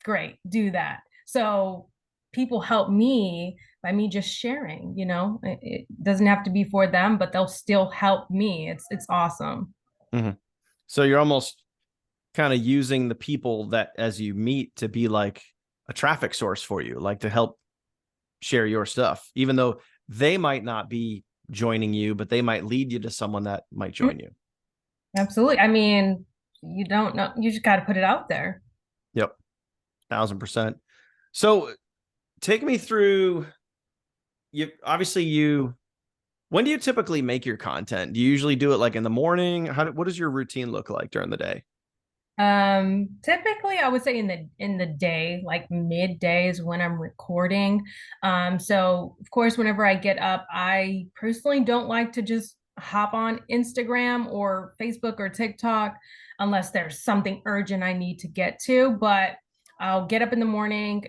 Speaker 3: Great, do that. So people help me by me just sharing. It doesn't have to be for them, but they'll still help me. It's awesome.
Speaker 2: So you're almost kind of using the people that as you meet to be like a traffic source for you, like to help share your stuff, even though they might not be joining you, but they might lead you to someone that might join you.
Speaker 3: Absolutely. I mean, you don't know, you just got to put it out there.
Speaker 2: Yep. 1000%. So take me through, when do you typically make your content? Do you usually do it like in the morning? What does your routine look like during the day?
Speaker 3: Typically I would say in the day, like midday is when I'm recording. So of course, whenever I get up, I personally don't like to just hop on Instagram or Facebook or TikTok unless there's something urgent I need to get to. But I'll get up in the morning,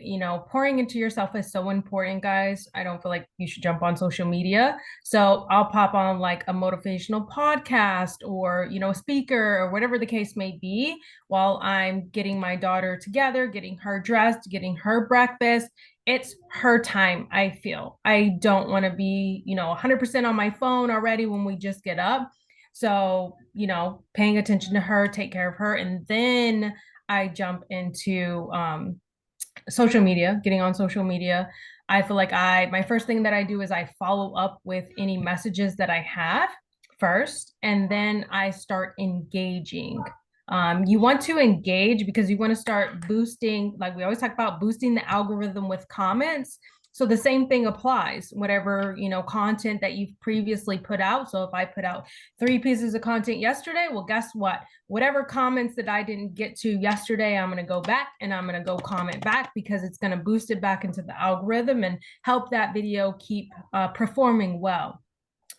Speaker 3: pouring into yourself is so important, guys. I don't feel like you should jump on social media. So I'll pop on like a motivational podcast or, a speaker or whatever the case may be while I'm getting my daughter together, getting her dressed, getting her breakfast. It's her time, I feel. I don't want to be, 100% on my phone already when we just get up. So, paying attention to her, take care of her. And then I jump into social media, getting on social media. I feel like my first thing that I do is I follow up with any messages that I have first, and then I start engaging. You want to engage because you want to start boosting, like we always talk about, boosting the algorithm with comments. So the same thing applies, whatever, content that you've previously put out. So if I put out 3 pieces of content yesterday, well, guess what? Whatever comments that I didn't get to yesterday, I'm going to go back and I'm going to go comment back because it's going to boost it back into the algorithm and help that video keep performing well.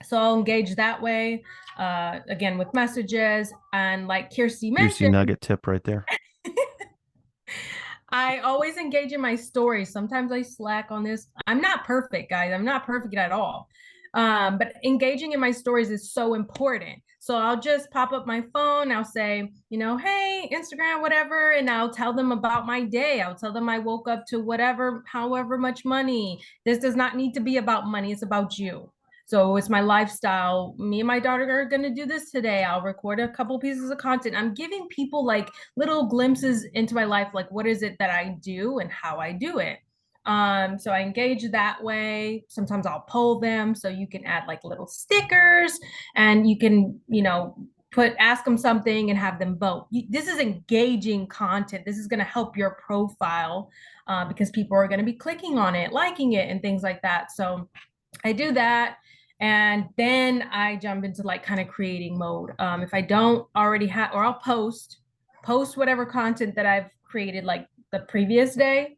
Speaker 3: So I'll engage that way, again, with messages. And like Kirsty mentioned,
Speaker 2: juicy nugget tip right there.
Speaker 3: I always engage in my stories. Sometimes I slack on this. I'm not perfect, guys. I'm not perfect at all. But engaging in my stories is so important. So I'll just pop up my phone. I'll say, hey, Instagram, whatever. And I'll tell them about my day. I'll tell them I woke up to however much money. This does not need to be about money. It's about you. So it's my lifestyle. Me and my daughter are going to do this today. I'll record a couple pieces of content. I'm giving people like little glimpses into my life, like what is it that I do and how I do it. So I engage that way. Sometimes I'll poll them. So you can add like little stickers and you can, ask them something and have them vote. This is engaging content. This is going to help your profile because people are going to be clicking on it, liking it, and things like that. So I do that. And then I jump into like kind of creating mode. If I don't already have, or I'll post whatever content that I've created like the previous day.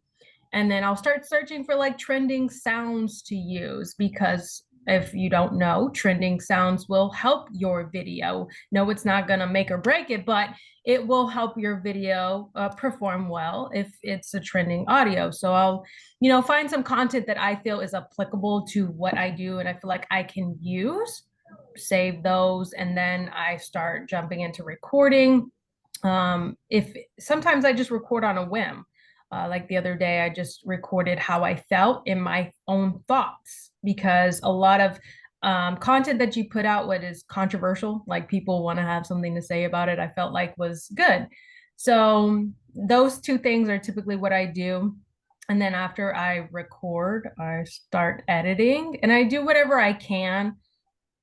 Speaker 3: And then I'll start searching for like trending sounds to use because if you don't know, trending sounds will help your video. No, it's not going to make or break it, but it will help your video perform well if it's a trending audio. So I'll, find some content that I feel is applicable to what I do and I feel like I can use, save those, and then I start jumping into recording. If sometimes I just record on a whim. Like the other day, I just recorded how I felt in my own thoughts because a lot of content that you put out, what is controversial, like people want to have something to say about it, I felt like was good. So those 2 things are typically what I do. And then after I record, I start editing and I do whatever I can.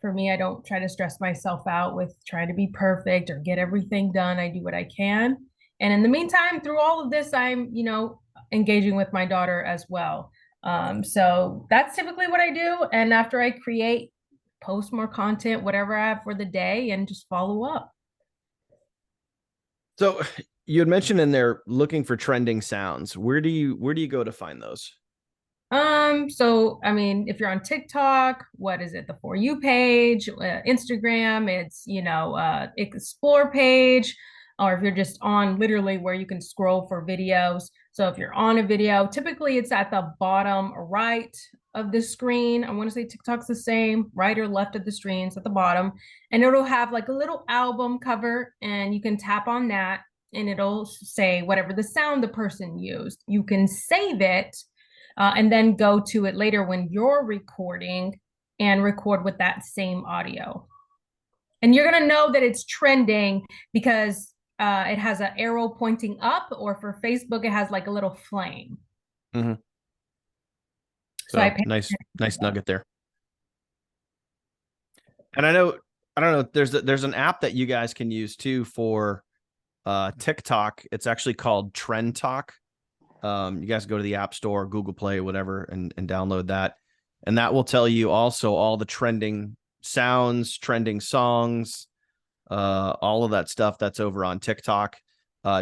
Speaker 3: For me, I don't try to stress myself out with trying to be perfect or get everything done. I do what I can. And in the meantime, through all of this, I'm, engaging with my daughter as well. So that's typically what I do. And after I create, post more content, whatever I have for the day, and just follow up.
Speaker 2: So you had mentioned in there looking for trending sounds. Where do you go to find those?
Speaker 3: So I mean, if you're on TikTok, what is it? The For You page, Instagram, it's, explore page, or if you're just on literally where you can scroll for videos. So if you're on a video, typically it's at the bottom right of the screen. I want to say TikTok's the same, right or left of the screen, it's at the bottom, and it'll have like a little album cover and you can tap on that and it'll say whatever the sound the person used. You can save it and then go to it later when you're recording and record with that same audio. And you're going to know that it's trending because it has an arrow pointing up, or for Facebook, it has like a little flame.
Speaker 2: Mm-hmm. So nice nugget there. And I don't know, there's an app that you guys can use too for TikTok. It's actually called Trend Talk. You guys go to the App Store, Google Play, whatever, and download that. And that will tell you also all the trending sounds, trending songs, all of that stuff that's over on TikTok,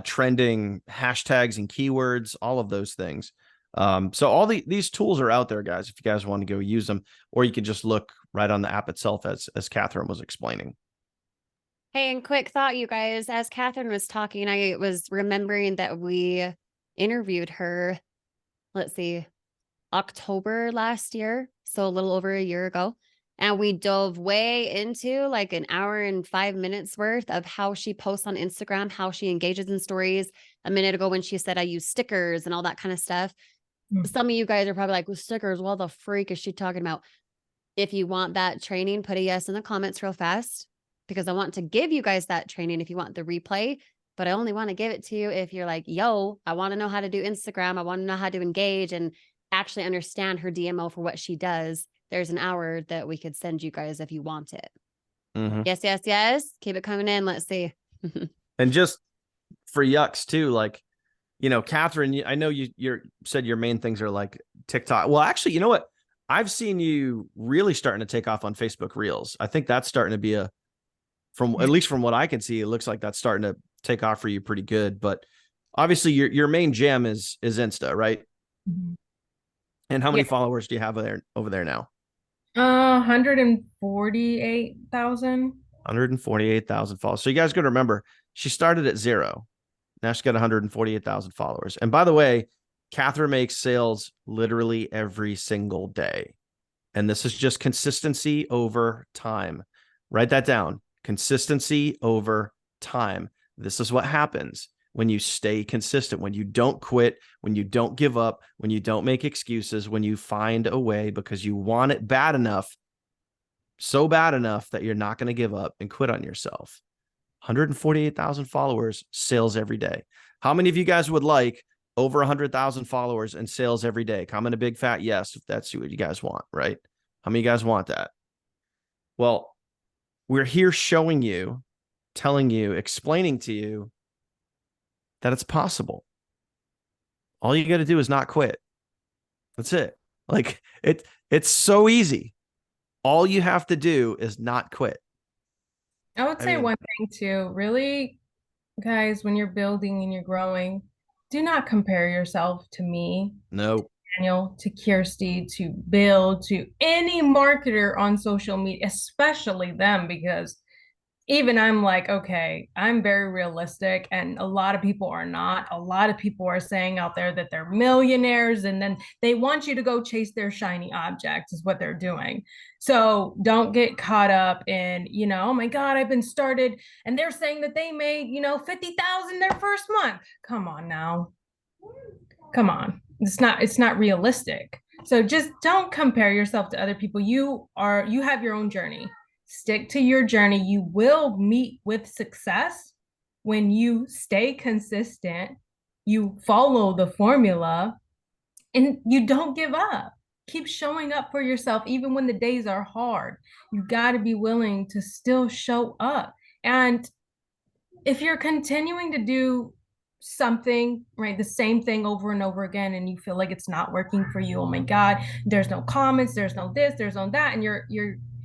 Speaker 2: trending hashtags and keywords, all of those things. So all these tools are out there, guys, if you guys want to go use them, or you can just look right on the app itself, as Katherine was explaining.
Speaker 1: Hey, and quick thought, you guys, as Katherine was talking, I was remembering that we interviewed her, let's see, October last year. So a little over a year ago. And we dove way into like an hour and 5 minutes worth of how she posts on Instagram, how she engages in stories. A minute ago when she said, I use stickers and all that kind of stuff. Some of you guys are probably like, with stickers, what the freak is she talking about? If you want that training, put a yes in the comments real fast, because I want to give you guys that training if you want the replay, but I only want to give it to you if you're like, yo, I want to know how to do Instagram. I want to know how to engage and actually understand her DMO for what she does. There's an hour that we could send you guys if you want it. Yes, yes, yes. Keep it coming in. Let's see.
Speaker 2: And just for yucks too, like, you know, Katherine, I know you said your main things are like TikTok. Well, actually, you know what? I've seen you really starting to take off on Facebook Reels. I think that's starting to be at least from what I can see, it looks like that's starting to take off for you pretty good. But obviously your main jam is Insta, right? And how many followers do you have over there now?
Speaker 3: 148,000.
Speaker 2: 148,000 followers. So you guys got to remember, she started at 0. Now she's got 148,000 followers. And by the way, Katherine makes sales literally every single day. And this is just consistency over time. Write that down. Consistency over time. This is what happens when you stay consistent, when you don't quit, when you don't give up, when you don't make excuses, when you find a way because you want it bad enough, so bad enough that you're not going to give up and quit on yourself. 148,000 followers, sales every day. How many of you guys would like over 100,000 followers and sales every day? Comment a big fat yes if that's what you guys want, right? How many of you guys want that? Well, we're here showing you, telling you, explaining to you that it's possible. All you got to do is not quit. That's it. Like it's so easy. All you have to do is not quit.
Speaker 3: I would say one thing too, really, guys, when you're building and you're growing, do not compare yourself to me.
Speaker 2: No.
Speaker 3: Daniel, to Kirsty, to Bill, to any marketer on social media, especially them, because even I'm like, okay, I'm very realistic, and a lot of people are not. A lot of people are saying out there that they're millionaires, and then they want you to go chase their shiny objects is what they're doing. So don't get caught up in, you know, oh my God, I've been started and they're saying that they made, you know, 50,000 their first month. Come on now. Come on. It's not realistic. So just don't compare yourself to other people. You have your own journey. Stick to your journey. You will meet with success when you stay consistent, you follow the formula, and you don't give up. Keep showing up for yourself even when the days are hard. You got to be willing to still show up. And if you're continuing to do something, right, the same thing over and over again, and you feel like it's not working for you, oh my God, there's no comments, there's no this, there's no that, and you're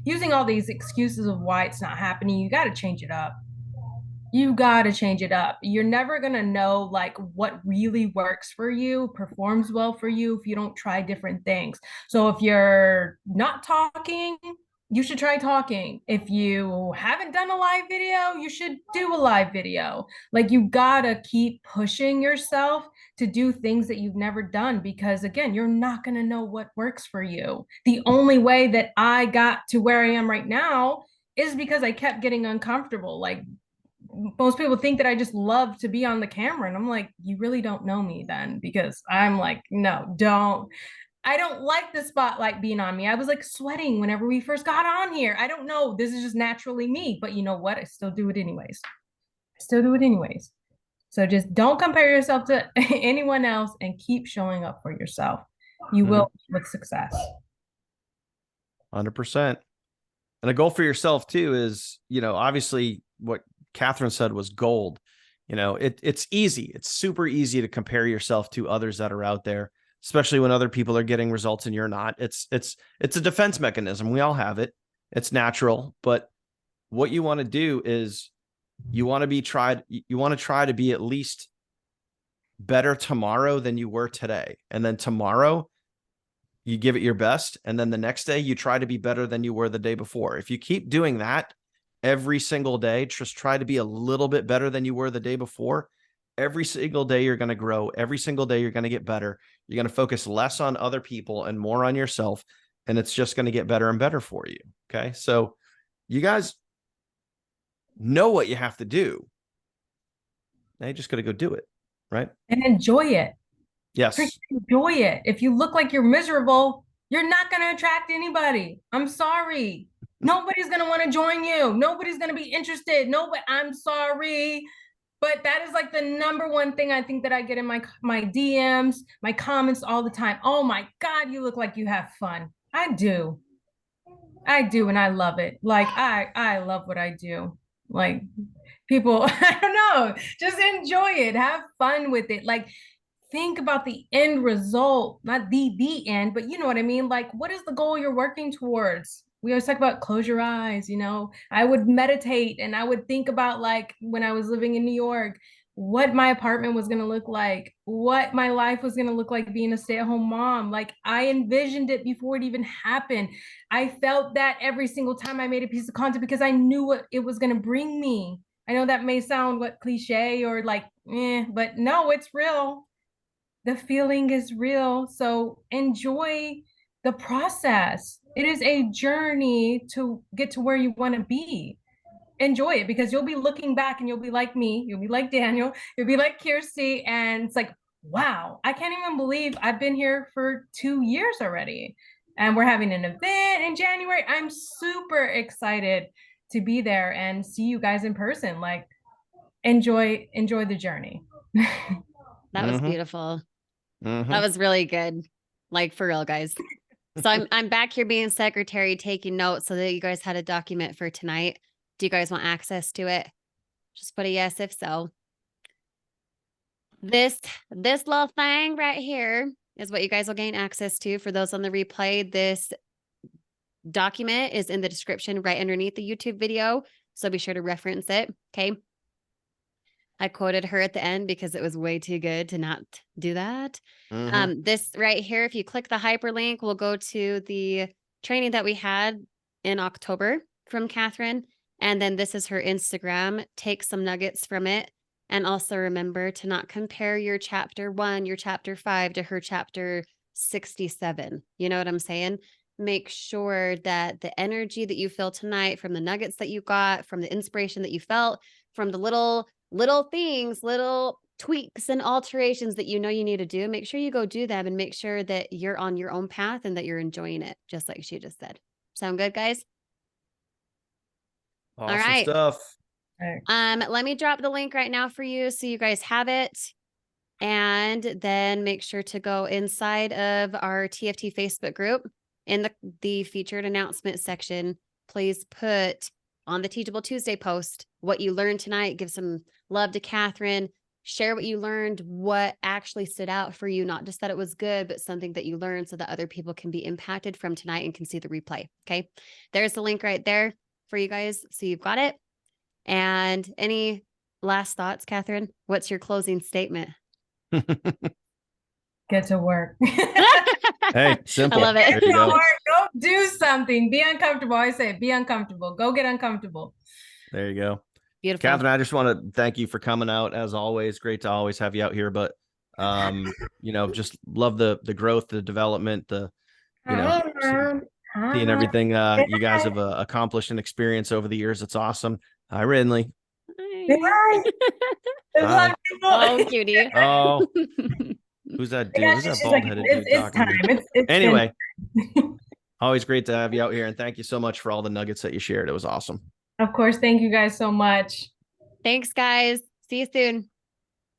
Speaker 3: using all these excuses of why it's not happening, you got to change it up. You got to change it up. You're never going to know like what really works for you, performs well for you if you don't try different things. So if you're not talking, you should try talking. If you haven't done a live video, you should do a live video. Like you gotta keep pushing yourself to do things that you've never done, because again, you're not gonna know what works for you. The only way that I got to where I am right now is because I kept getting uncomfortable. Like most people think that I just love to be on the camera, and I'm like, you really don't know me then, because I'm like, no, I don't like the spotlight being on me. I was like sweating whenever we first got on here. I don't know. This is just naturally me. But you know what? I still do it anyways. So just don't compare yourself to anyone else and keep showing up for yourself. You will with success.
Speaker 2: 100%. And a goal for yourself too is, obviously what Katherine said was gold. It's easy. It's super easy to compare yourself to others that are out there, especially when other people are getting results and you're not. It's a defense mechanism. We all have it. It's natural. But what you want to do is you want to try to be at least better tomorrow than you were today. And then tomorrow you give it your best. And then the next day you try to be better than you were the day before. If you keep doing that every single day, just try to be a little bit better than you were the day before. Every single day you're going to grow. Every single day you're going to get better. You're going to focus less on other people and more on yourself. And it's just going to get better and better for you. Okay. So you guys know what you have to do. Now you just got to go do it. Right.
Speaker 3: And enjoy it.
Speaker 2: Yes.
Speaker 3: Enjoy it. If you look like you're miserable, you're not going to attract anybody. I'm sorry. Nobody's going to want to join you. Nobody's going to be interested. Nobody. I'm sorry. But that is like the number one thing I think that I get in my DMs, my comments all the time. Oh my God, you look like you have fun. I do. And I love it. Like I love what I do. Like people, I don't know, just enjoy it. Have fun with it. Like think about the end result, not the end, but you know what I mean? Like, what is the goal you're working towards? We always talk about close your eyes, I would meditate and I would think about, like, when I was living in New York, what my apartment was going to look like, what my life was going to look like being a stay-at-home mom. Like, I envisioned it before it even happened. I felt that every single time I made a piece of content because I knew what it was going to bring me. I know that may sound cliche or like, but no, it's real. The feeling is real. So enjoy the process. It is a journey to get to where you want to be. Enjoy it, because you'll be looking back and you'll be like me, you'll be like Daniel, you'll be like Kirsty, and it's like, wow, I can't even believe I've been here for 2 years already. And we're having an event in January. I'm super excited to be there and see you guys in person. Like, enjoy the journey.
Speaker 1: That was beautiful. That was really good. Like, for real, guys. So I'm back here being secretary, taking notes so that you guys had a document for tonight. Do you guys want access to it? Just put a yes if so. This little thing right here is what you guys will gain access to. For those on the replay, this document is in the description right underneath the YouTube video. So be sure to reference it. Okay. I quoted her at the end because it was way too good to not do that. This right here, if you click the hyperlink, we'll go to the training that we had in October from Katherine. And then this is her Instagram. Take some nuggets from it. And also remember to not compare your chapter 1, your chapter 5 to her chapter 67. You know what I'm saying? Make sure that the energy that you feel tonight, from the nuggets that you got, from the inspiration that you felt, from the little things, little tweaks and alterations that you need to do, make sure you go do them and make sure that you're on your own path and that you're enjoying it, just like she just said. Sound good, guys?
Speaker 2: Awesome.
Speaker 1: All right.
Speaker 2: Stuff.
Speaker 1: Let me drop the link right now for you so you guys have it. And then make sure to go inside of our TFT Facebook group in the featured announcement section. Please put on the Teachable Tuesday post what you learned tonight. Give some love to Katherine. Share what you learned, what actually stood out for you, not just that it was good, but something that you learned so that other people can be impacted from tonight and can see the replay. Okay. There's the link right there for you guys. So you've got it. And any last thoughts, Katherine? What's your closing statement?
Speaker 3: Get to work.
Speaker 2: Hey, simple.
Speaker 1: I love it.
Speaker 3: Go do something. Be uncomfortable. I say, be uncomfortable. Go get uncomfortable.
Speaker 2: There you go.
Speaker 1: Beautiful.
Speaker 2: Katherine, I just want to thank you for coming out, as always. Great to always have you out here. But just love the growth, the development, seeing everything you guys have accomplished and experienced over the years. It's awesome. Hi, Rinley.
Speaker 3: Hi.
Speaker 2: Hi.
Speaker 1: Oh, cutie.
Speaker 2: Oh, who's that dude? Who's that bald-headed dude talking to me? Anyway, always great to have you out here, and thank you so much for all the nuggets that you shared. It was awesome.
Speaker 3: Of course. Thank you guys so much.
Speaker 1: Thanks, guys. See you soon.